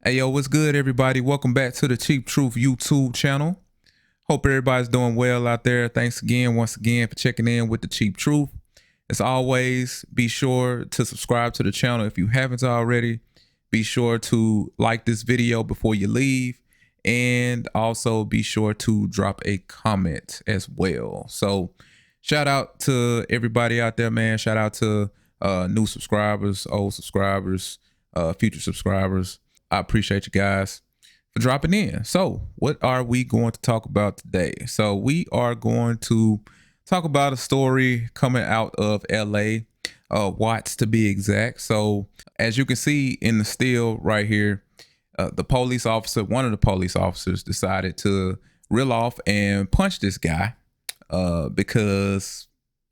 Hey, yo, what's good, everybody? Welcome back to the Cheap Truth YouTube channel. Hope everybody's doing well out there. Thanks again, once again, for checking in with the Cheap Truth. As always, be sure to subscribe to the channel if you haven't already. Be sure to like this video before you leave. And also be sure to drop a comment as well. So shout out to everybody out there, man. Shout out to new subscribers, old subscribers, future subscribers. I appreciate you guys for dropping in. So what are we going to talk about today? So we are going to talk about a story coming out of LA, Watts to be exact. So as you can see in the still right here, the police officer, one of the police officers, decided to reel off and punch this guy because,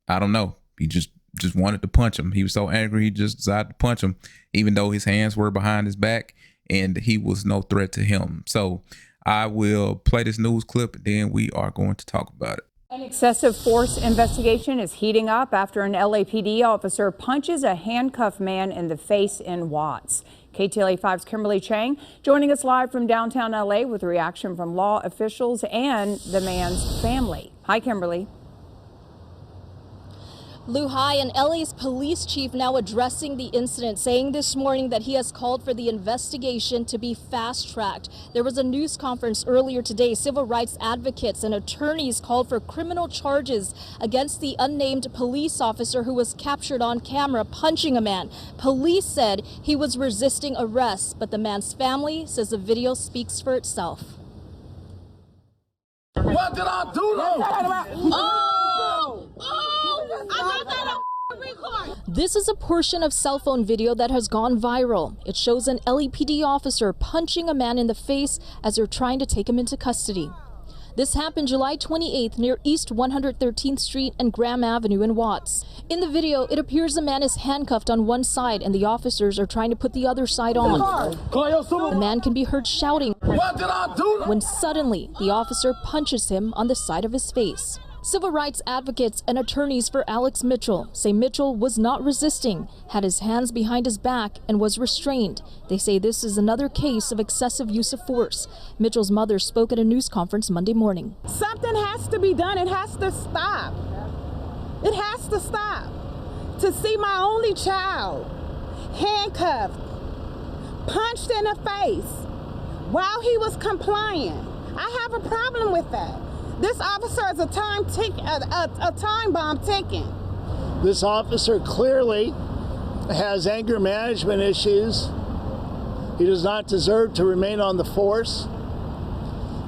I don't know, he just wanted to punch him. He was so angry, he just decided to punch him, even though his hands were behind his back and he was no threat to him. So I will play this news clip and then we are going to talk about it. An excessive force investigation is heating up after an LAPD officer punches a handcuffed man in the face in Watts. KTLA 5's Kimberly Chang joining us live from downtown LA with reaction from law officials and the man's family. Hi, Kimberly. Lou, hi, and LA's police chief now addressing the incident, saying this morning that he has called for the investigation to be fast-tracked. There was a news conference earlier today. Civil rights advocates and attorneys called for criminal charges against the unnamed police officer who was captured on camera punching a man. Police said he was resisting arrest, but the man's family says the video speaks for itself. What did I do? This is a portion of cell phone video that has gone viral. It shows an LAPD officer punching a man in the face as they're trying to take him into custody. This happened July 28th near East 113th Street and Graham Avenue in Watts. In the video, it appears the man is handcuffed on one side and the officers are trying to put the other side on. The man can be heard shouting What did I do? when suddenly the officer punches him on the side of his face. Civil rights advocates and attorneys for Alex Mitchell say Mitchell was not resisting, had his hands behind his back, and was restrained. They say this is another case of excessive use of force. Mitchell's mother spoke at a news conference Monday morning. Something has to be done. It has to stop. It has to stop. To see my only child handcuffed, punched in the face while he was complying. I have a problem with that. This officer is a time bomb ticking. This officer clearly has anger management issues. He does not deserve to remain on the force.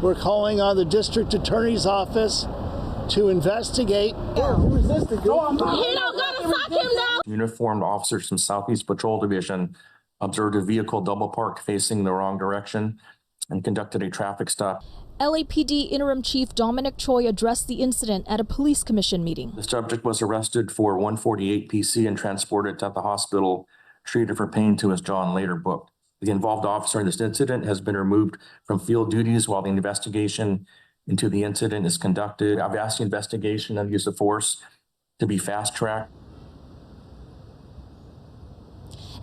We're calling on the district attorney's office to investigate. He don't gotta suck him now. Uniformed officers from Southeast Patrol Division observed a vehicle double parked facing the wrong direction and conducted a traffic stop. LAPD Interim Chief Dominic Choi addressed the incident at a police commission meeting. The subject was arrested for 148 PC and transported to the hospital, treated for pain to his jaw and later booked. The involved officer in this incident has been removed from field duties while the investigation into the incident is conducted. I've asked the investigation of use of force to be fast-tracked.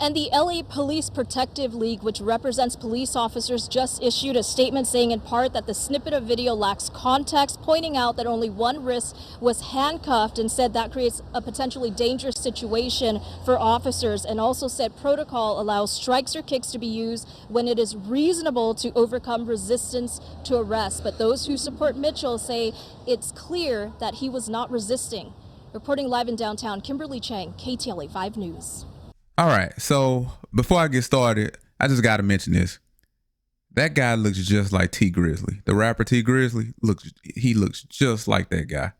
And the LA Police Protective League, which represents police officers, just issued a statement saying in part that the snippet of video lacks context, pointing out that only one wrist was handcuffed and said that creates a potentially dangerous situation for officers, and also said protocol allows strikes or kicks to be used when it is reasonable to overcome resistance to arrest. But those who support Mitchell say it's clear that he was not resisting. Reporting live in downtown, Kimberly Chang, KTLA 5 News. All right, so before I get started, I just got to mention this. That guy looks just like T Grizzly. The rapper T Grizzly, he looks just like that guy.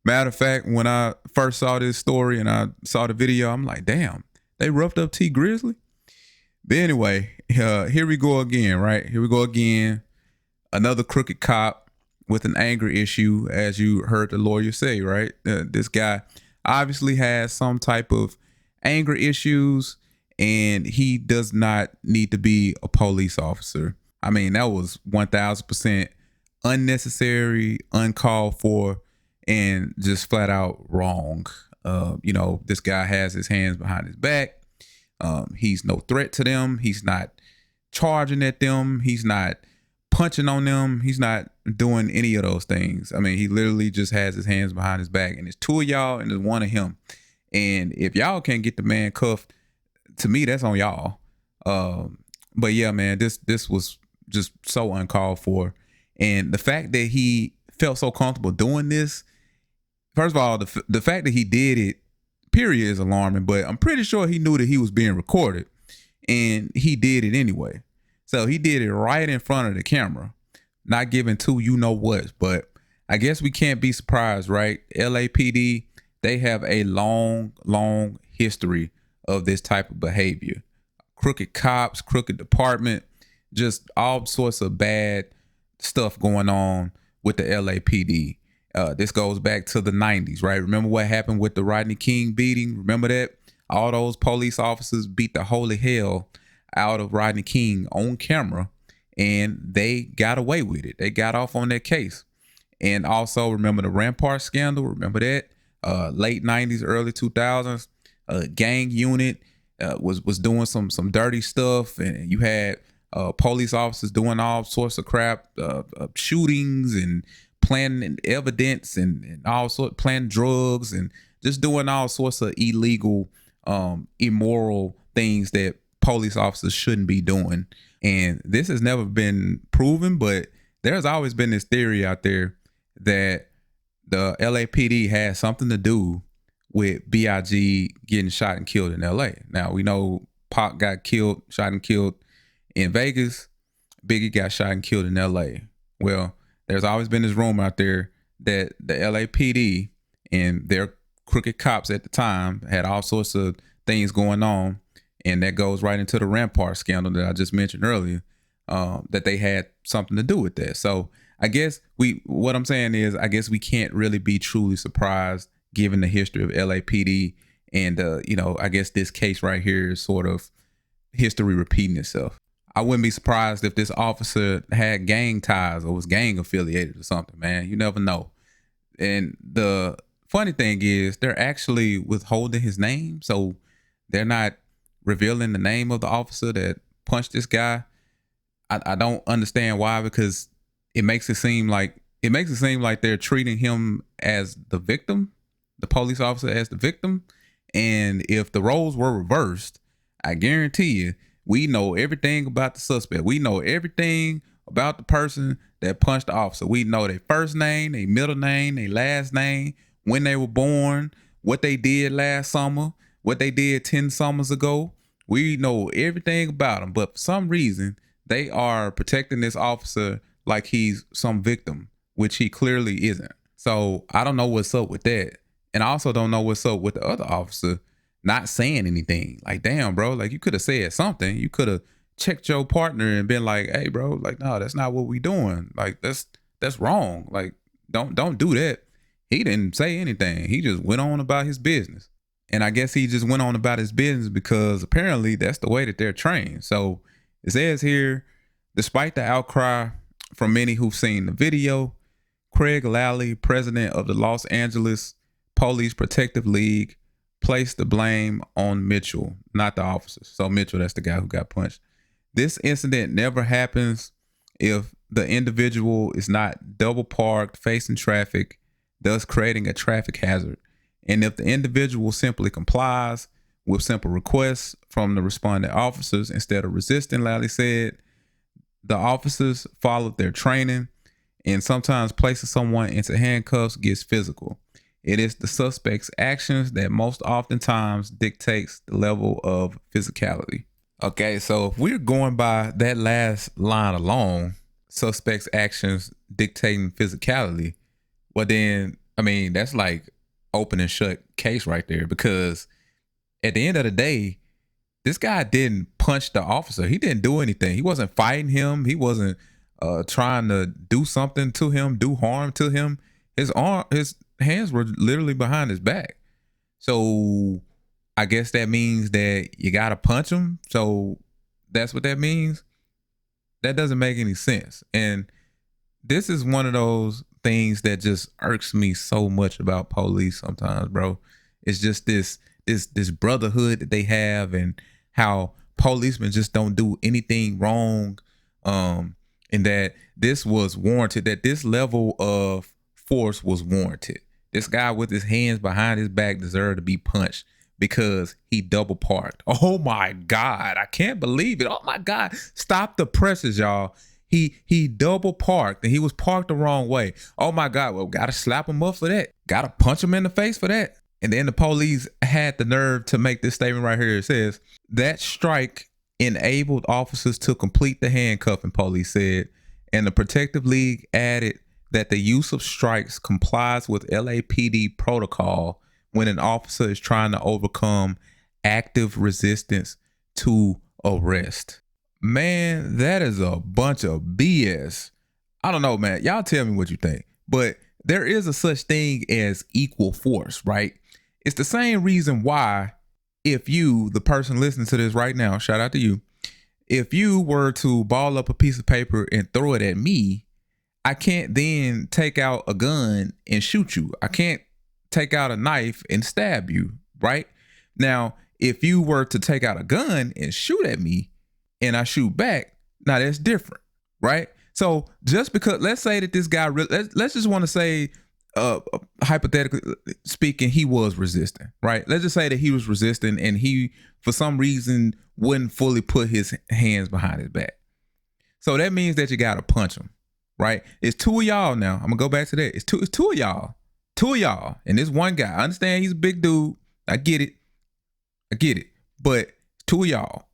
Matter of fact, when I first saw this story and I saw the video, I'm like, damn, they roughed up T Grizzly? But anyway, here we go again, right? Here we go again. Another crooked cop with an anger issue, as you heard the lawyer say, right? This guy obviously has some type of anger issues and he does not need to be a police officer. I mean, that was 1000% unnecessary, uncalled for, and just flat out wrong. You know, this guy has his hands behind his back. He's no threat to them. He's not charging at them. He's not punching on them. He's not doing any of those things. I mean, he literally just has his hands behind his back, and it's two of y'all and there's one of him. And if y'all can't get the man cuffed, to me, that's on y'all. But yeah, man, this was just so uncalled for. And the fact that he felt so comfortable doing this, first of all, the fact that he did it, period, is alarming, but I'm pretty sure he knew that he was being recorded, and he did it anyway. So he did it right in front of the camera, not giving two you-know-whats, but I guess we can't be surprised, right? LAPD, they have a long, long history of this type of behavior. Crooked cops, crooked department, just all sorts of bad stuff going on with the LAPD. This goes back to the 90s, right? Remember what happened with the Rodney King beating? Remember that? All those police officers beat the holy hell out of Rodney King on camera, and they got away with it. They got off on that case. And also remember the Rampart scandal? Remember that? Late 90s, early 2000s, gang unit was doing some dirty stuff, and you had police officers doing all sorts of crap, shootings and planting evidence and all sorts, planting drugs and just doing all sorts of illegal, immoral things that police officers shouldn't be doing. And this has never been proven, but there's always been this theory out there that the LAPD had something to do with B.I.G. getting shot and killed in LA. Now, we know Pac got killed, shot and killed in Vegas. Biggie got shot and killed in LA. Well, there's always been this rumor out there that the LAPD and their crooked cops at the time had all sorts of things going on. And that goes right into the Rampart scandal that I just mentioned earlier, that they had something to do with that. So I guess what I'm saying is, I guess we can't really be truly surprised given the history of LAPD. And, I guess this case right here is sort of history repeating itself. I wouldn't be surprised if this officer had gang ties or was gang affiliated or something, man. You never know. And the funny thing is, they're actually withholding his name. So they're not revealing the name of the officer that punched this guy. I don't understand why, because it makes it seem like they're treating him as the victim, the police officer as the victim. And if the roles were reversed, I guarantee you, we know everything about the suspect. We know everything about the person that punched the officer. We know their first name, their middle name, their last name, when they were born, what they did last summer, what they did 10 summers ago. We know everything about them. But for some reason, they are protecting this officer like he's some victim, which he clearly isn't. So I don't know what's up with that. And I also don't know what's up with the other officer not saying anything. Like, damn, bro, like you could have said something. You could have checked your partner and been like, hey, bro, like, no, that's not what we doing. Like, that's wrong. Like, don't do that. He didn't say anything. He just went on about his business. And I guess he just went on about his business because apparently that's the way that they're trained. So it says here, despite the outcry from many who've seen the video, Craig Lally, president of the Los Angeles Police Protective League, placed the blame on Mitchell, not the officers. So Mitchell, that's the guy who got punched. This incident never happens if the individual is not double parked facing traffic, thus creating a traffic hazard. And if the individual simply complies with simple requests from the responding officers instead of resisting, Lally said, the officers followed their training, and sometimes placing someone into handcuffs gets physical. It is the suspect's actions that most oftentimes dictates the level of physicality. Okay, so if we're going by that last line alone, suspect's actions dictating physicality, well then, I mean, that's like open and shut case right there, because at the end of the day, this guy didn't punch the officer. He didn't do anything. He wasn't fighting him. He wasn't trying to do something to him, do harm to him. His hands were literally behind his back. So I guess that means that you got to punch him. So that's what that means. That doesn't make any sense. And this is one of those things that just irks me so much about police sometimes, bro. It's just this brotherhood that they have, and how policemen just don't do anything wrong, and that this was warranted, that this level of force was warranted. This guy with his hands behind his back deserved to be punched because he double parked. Oh my God, I can't believe it. Oh my God, stop the presses, y'all. He double parked and he was parked the wrong way. Oh my God, well, gotta slap him up for that. Gotta punch him in the face for that. And then the police had the nerve to make this statement right here. It says, that strike enabled officers to complete the handcuffing, police said. And the Protective League added that the use of strikes complies with LAPD protocol when an officer is trying to overcome active resistance to arrest. Man, that is a bunch of BS. I don't know, man. Y'all tell me what you think. But there is a such thing as equal force, right? It's the same reason why if you, the person listening to this right now, shout out to you, if you were to ball up a piece of paper and throw it at me, I can't then take out a gun and shoot you. I can't take out a knife and stab you, right? Now, if you were to take out a gun and shoot at me and I shoot back, now that's different, right? So just because, let's say that this guy, let's just want to say, hypothetically speaking, he was resisting, right? Let's just say that he was resisting and he, for some reason, wouldn't fully put his hands behind his back. So that means that you got to punch him, right? It's two of y'all now. I'm gonna go back to that. It's two of y'all, and this one guy. I understand he's a big dude. I get it. But two of y'all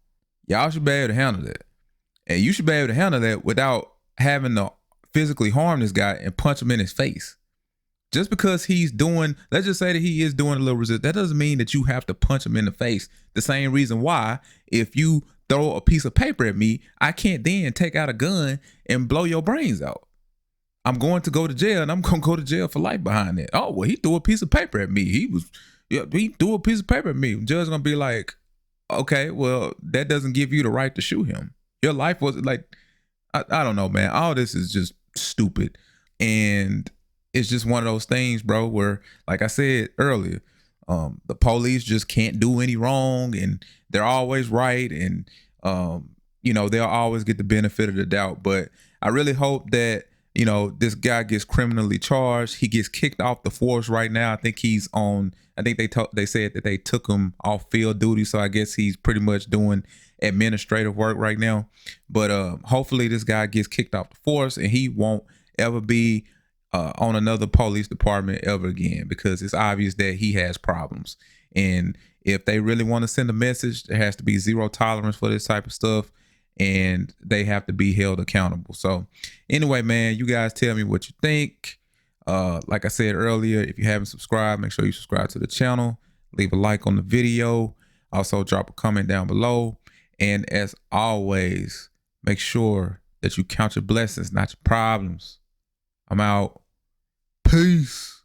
should be able to handle that, and you should be able to handle that without having to physically harm this guy and punch him in his face. Just because he's doing, let's just say that he is doing a little resist, that doesn't mean that you have to punch him in the face. The same reason why, if you throw a piece of paper at me, I can't then take out a gun and blow your brains out. I'm going to go to jail, and I'm going to go to jail for life behind that. Oh, well, he threw a piece of paper at me. He threw a piece of paper at me. The judge's going to be like, okay, well, that doesn't give you the right to shoot him. Your life was like, I don't know, man. All this is just stupid. And it's just one of those things, bro, where, like I said earlier, the police just can't do any wrong, and they're always right, and they'll always get the benefit of the doubt. But I really hope that this guy gets criminally charged. He gets kicked off the force right now. I think he's on. I think they said that they took him off field duty, so I guess he's pretty much doing administrative work right now. But hopefully this guy gets kicked off the force and he won't ever be on another police department ever again, because it's obvious that he has problems. And if they really want to send a message, there has to be zero tolerance for this type of stuff, and they have to be held accountable. So anyway, man, you guys tell me what you think. Like I said earlier, if you haven't subscribed, make sure you subscribe to the channel, leave a like on the video, also drop a comment down below. And as always, make sure that you count your blessings, not your problems. I'm out. Peace.